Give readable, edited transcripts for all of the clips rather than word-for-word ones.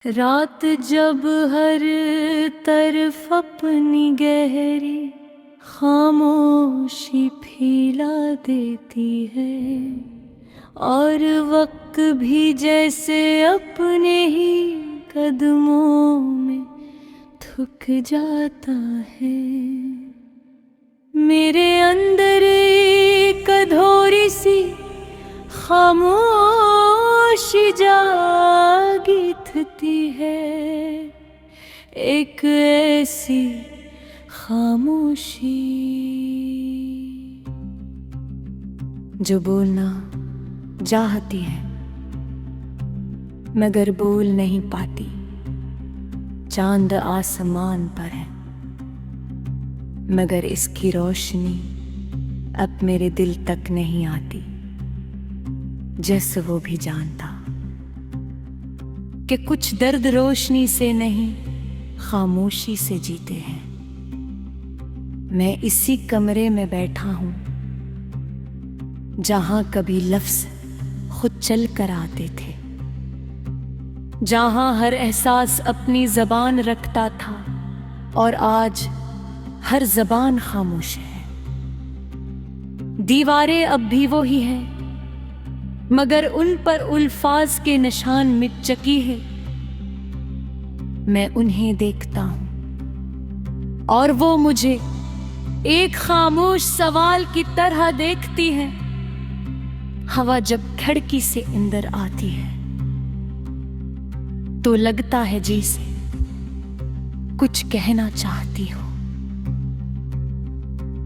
रात जब हर तरफ अपनी गहरी खामोशी फैला देती है और वक्त भी जैसे अपने ही कदमों में थक जाता है। मेरे अंदर एक अधूरी सी खामोशी जागी थी है, एक ऐसी खामोशी जो बोलना चाहती है मगर बोल नहीं पाती। चांद आसमान पर है मगर इसकी रोशनी अब मेरे दिल तक नहीं आती। जैसे वो भी जानता कि कुछ दर्द रोशनी से नहीं खामोशी से जीते हैं। मैं इसी कमरे में बैठा हूं जहां कभी लफ्ज खुद चल कर आते थे, जहां हर एहसास अपनी जबान रखता था और आज हर जबान खामोश है। दीवारें अब भी वही है मगर उन पर अल्फाज के निशान मिट चुकी है। मैं उन्हें देखता हूं और वो मुझे एक खामोश सवाल की तरह देखती है। हवा जब खिड़की से अंदर आती है तो लगता है जैसे कुछ कहना चाहती हो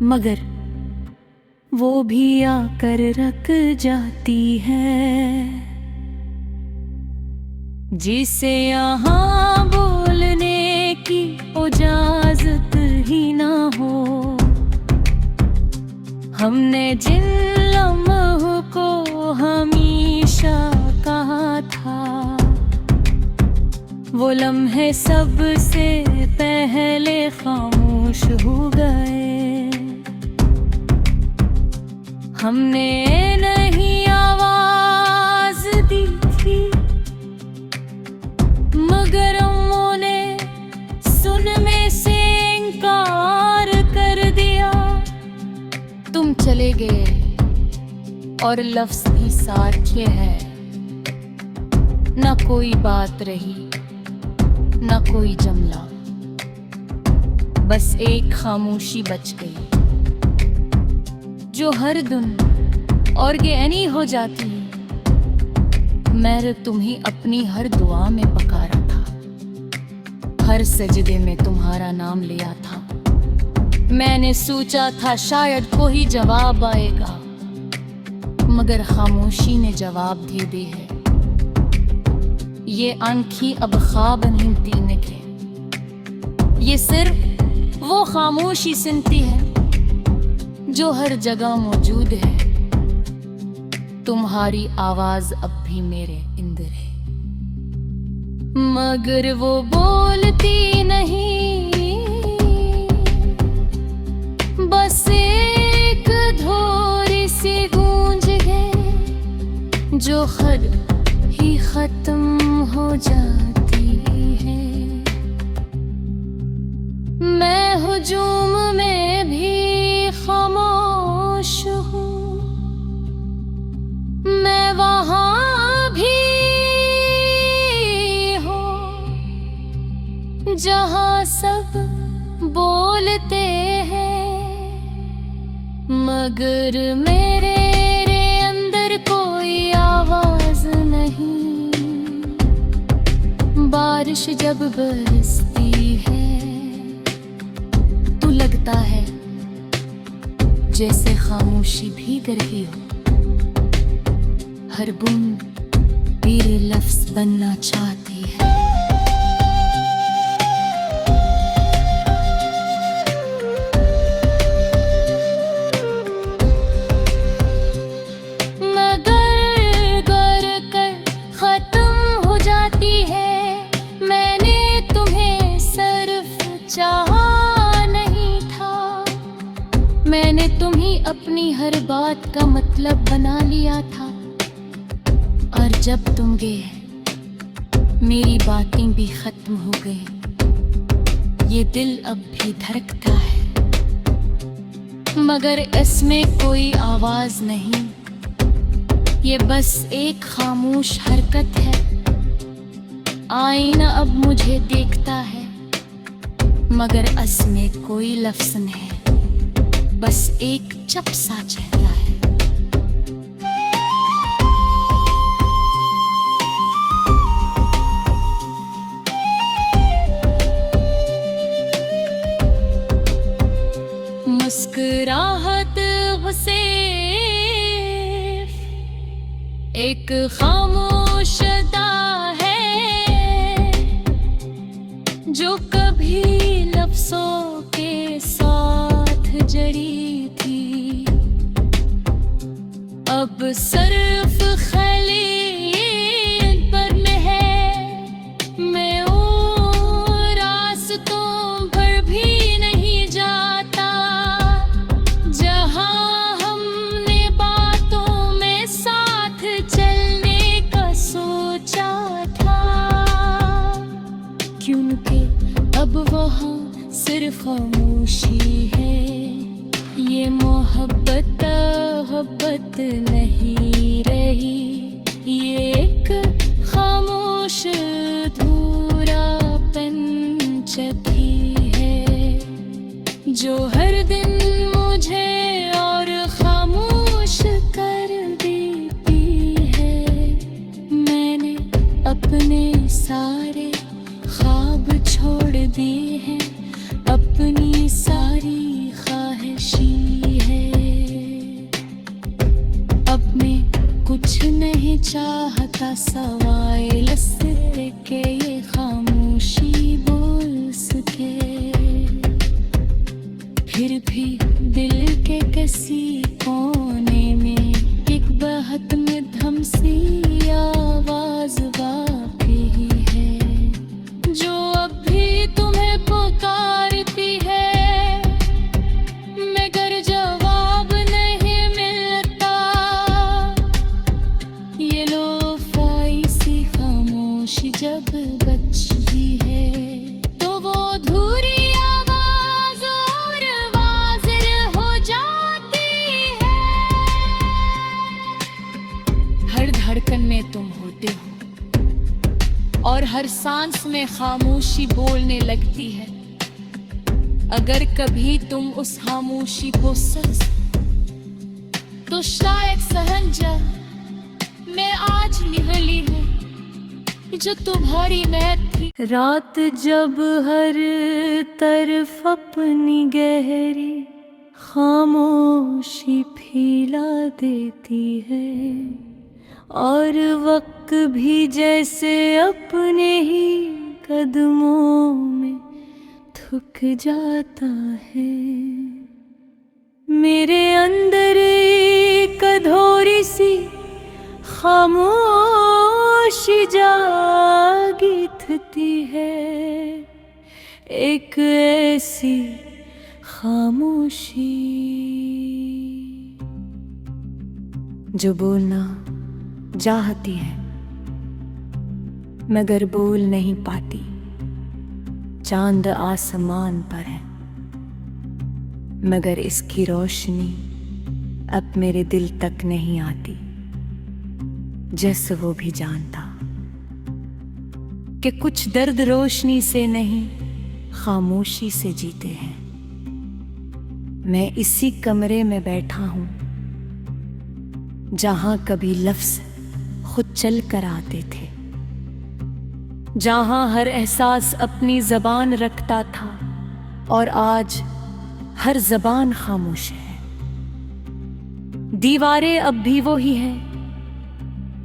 मगर वो भी आकर रख जाती है। जिसे यहाँ बोलने की इजाजत ही ना हो, हमने जिन लम्हों को हमेशा कहा था वो लम्हे सबसे पहले खामोश हो गए। हमने नहीं आवाज दी थी मगर उन्होंने सुन में से इनकार कर दिया। तुम चले गए और लफ्ज भी साथ है, ना कोई बात रही ना कोई जमला, बस एक खामोशी बच गई जो हर दिन और गहरी हो जाती है। मैं तुम्हें अपनी हर दुआ में पकारा था, हर सजदे में तुम्हारा नाम लिया था। मैंने सोचा था शायद कोई जवाब आएगा मगर खामोशी ने जवाब दे दी है। ये आंखें अब ख्वाब नहीं देने के, ये सिर्फ वो खामोशी सुनती है जो हर जगह मौजूद है। तुम्हारी आवाज अब भी मेरे अंदर है मगर वो बोलती नहीं, बस एक अधूरी सी गूंज है जो खुद ही खत्म हो जाती है। मैं हुजूम में भी खामोश हूँ, मैं वहां भी हूँ जहां सब बोलते हैं मगर मेरे अंदर कोई आवाज नहीं। बारिश जब बरसती है तो लगता है जैसे खामोशी भीग रही हो, हर बूंद तेरे लफ्ज बनना चाहती है। मगर गर कर खत्म हो जाती है। मैंने तुम्हें सिर्फ चाहा नहीं था, मैंने तुम्हें अपनी हर बात का मतलब बना लिया था। और जब तुम गए मेरी बातें भी खत्म हो गई, ये दिल अब भी धड़कता है, मगर इसमें कोई आवाज नहीं, ये बस एक खामोश हरकत है। आईना अब मुझे देखता है, मगर इसमें कोई लफ्ज नहीं, बस एक चुप सा चेहरा है। मुस्कुराहट से एक खामोश अदा है, जो कभी लफ्जों के साथ जड़ी थी, अब सिर्फ खलील पर में है। मैं उन रास्तों पर भी नहीं जाता जहां हमने बातों में साथ चलने का सोचा था, क्योंकि अब वहाँ सिर्फ खामोशी है। ये मोहब्बत नहीं रही, ये एक खामोश अधूरापन छपी है, जो हर दिन मुझे और खामोश कर देती है। मैंने अपने सारे ख्वाब छोड़ दिए हैं, अपनी सारी ख्वाहिशी है। अब मैं कुछ नहीं चाहता सवाए लस्से के ये खामोशी बोल सके, फिर भी दिल के किसी कोने में एक बहुत मध्यम सी आवाज बाकी है, जो अब भी तुम्हें पुकारती है, मगर जवाब नहीं मिलता। ये लोफाई सी खामोशी जब बजती है, तो वो अधूरी आवाज और वाज़िह हो जाती है। हर धड़कन में तुम होते हो, और हर सांस में खामोशी बोलने लगती है। अगर कभी तुम उस खामोशी को सच तो शायद सहन जा मैं आज निकली हूँ, जो तुम्हारी महक थी। रात जब हर तरफ अपनी गहरी खामोशी फैला देती है, और वक्त भी जैसे अपने ही कदमों में थक जाता है। मेरे अंदर एक अधूरी सी खामोशी जागी थी है, एक ऐसी खामोशी जो बोलना चाहती है मगर बोल नहीं पाती। चांद आसमान पर है, मगर इसकी रोशनी अब मेरे दिल तक नहीं आती। जैसे वो भी जानता कि कुछ दर्द रोशनी से नहीं खामोशी से जीते हैं। मैं इसी कमरे में बैठा हूं जहां कभी लफ्ज खुद चल कर आते थे, जहां हर एहसास अपनी जबान रखता था, और आज हर जबान खामोश है। दीवारें अब भी वो ही है,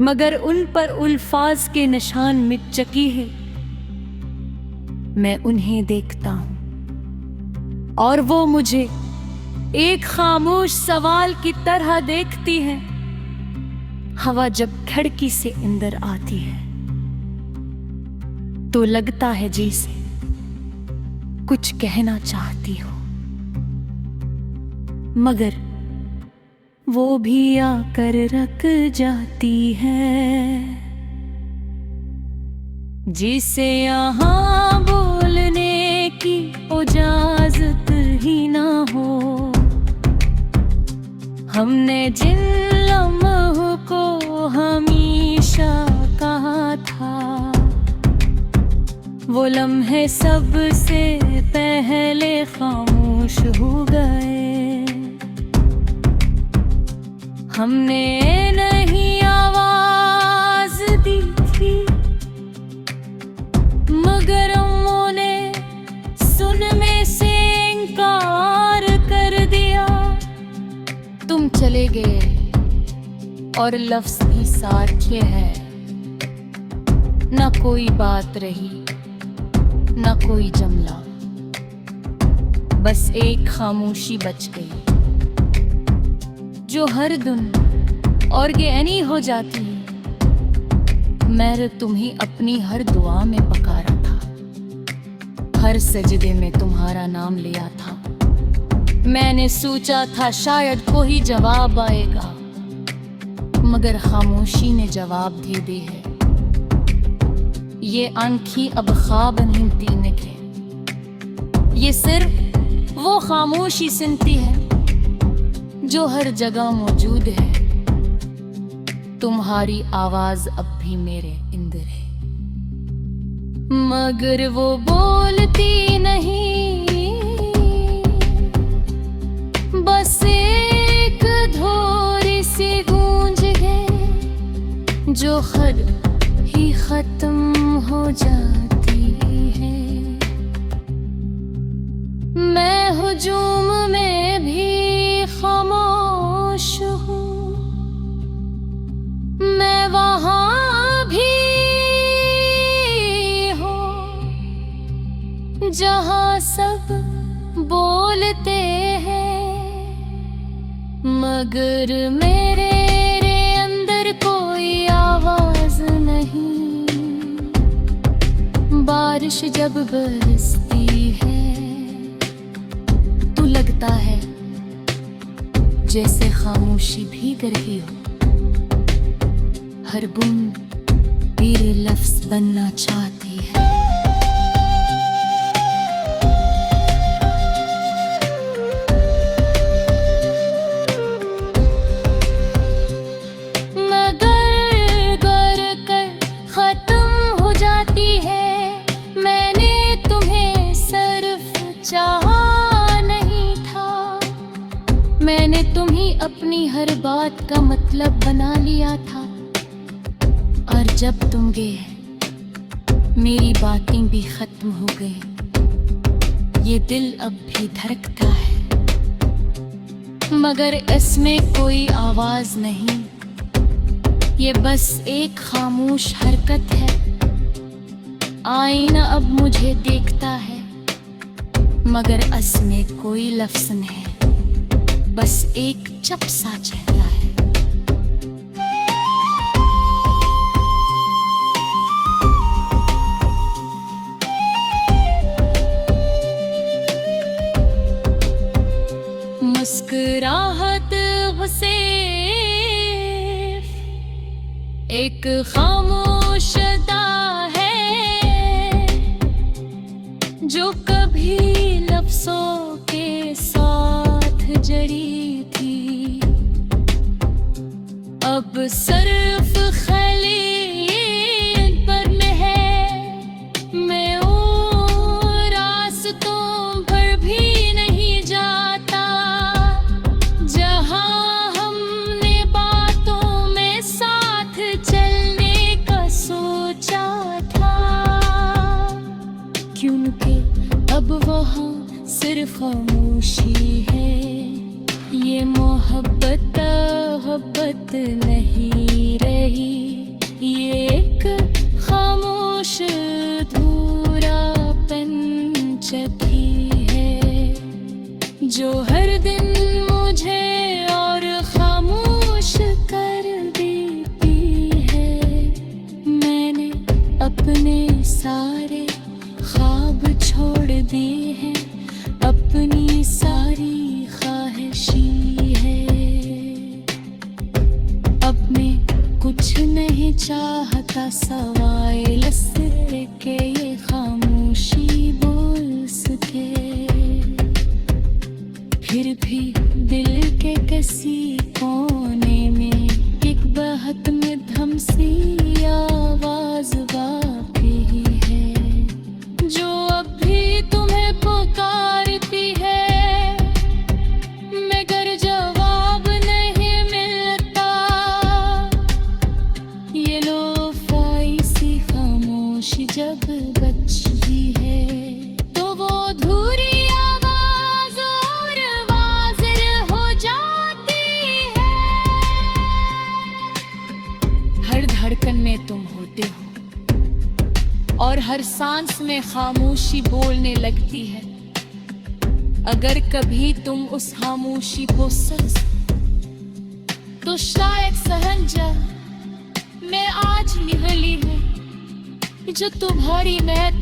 मगर उन पर अल्फाज के निशान मिट चुकी है। मैं उन्हें देखता हूं और वो मुझे एक खामोश सवाल की तरह देखती है। हवा जब खिड़की से अंदर आती है तो लगता है जैसे कुछ कहना चाहती हो, मगर वो भी आकर रख जाती है। जिसे यहाँ बोलने की इजाजत ही ना हो। हमने जिन लम्हों को हमेशा कहा था, वो लम्हे सबसे पहले खामोश हो गए। हमने नहीं आवाज दी थी, मगर उन्होंने सुनने से इनकार कर दिया। तुम चले गए और लफ्ज़ भी सारखे है, ना कोई बात रही ना कोई जमला, बस एक खामोशी बच गई जो हर दिन और गहरी हो जाती। मैं तुम्हें अपनी हर दुआ में पकारा था, हर सजदे में तुम्हारा नाम लिया था। मैंने सोचा था शायद कोई जवाब आएगा, मगर खामोशी ने जवाब दे दी है। ये आंखें अब ख्वाब नहीं पीने के, ये सिर्फ वो खामोशी सुनती है जो हर जगह मौजूद है। तुम्हारी आवाज अब भी मेरे अंदर है, मगर वो बोलती नहीं, बस एक थोड़ी सी गूंज है जो खुद ही खत्म हो जाती है। मैं हुजूम में भी खामोश हूँ, मैं वहाँ भी हूँ जहाँ सब बोलते हैं, मगर मेरे अंदर कोई आवाज नहीं। बारिश जब बरसती है तो लगता है जैसे खामोशी भीग रही हो, हर बूंद तेरे लफ्ज बनना चाहती है। मगर गर कर खत्म हो जाती है। मैंने तुम्हें सिर्फ चाहा नहीं था, मैंने तुम्हें अपनी हर बात का मतलब बना लिया था। और जब तुम गए मेरी बातें भी खत्म हो गई। ये दिल अब भी धड़कता है, मगर इसमें कोई आवाज नहीं। ये बस एक खामोश हरकत है। आईना अब मुझे देखता है, मगर इसमें कोई लफ्ज नहीं, बस एक चुप सा चेहरा है। मुस्कुराहट से एक खामोश अदा है जो कभी लफ्जों के साथ जड़ी थी। अब सिर्फ खलील पर में है, मैं और रास्तों पर भी नहीं जाता जहां हमने बातों में साथ चलने का सोचा था। क्योंकि अब वहाँ सिर्फ खामोशी है। ये मोहब्बत नहीं रही, ये एक खामोश धूरापन छपी है जो हर दिन मुझे और खामोश कर देती है। मैंने अपने सारे ख्वाब छोड़ दिए हैं, अपनी सारी ख्वाहिशी है। अब मैं कुछ नहीं चाहता सवाए लस्से बजती है तो वो अधूरी आवाज और वाजिर हो जाती है। हर धड़कन में तुम होते हो और हर सांस में खामोशी बोलने लगती है। अगर कभी तुम उस खामोशी को सच तो शायद सहन जा मैं आज निकली हूँ जो तुम्हारी मैं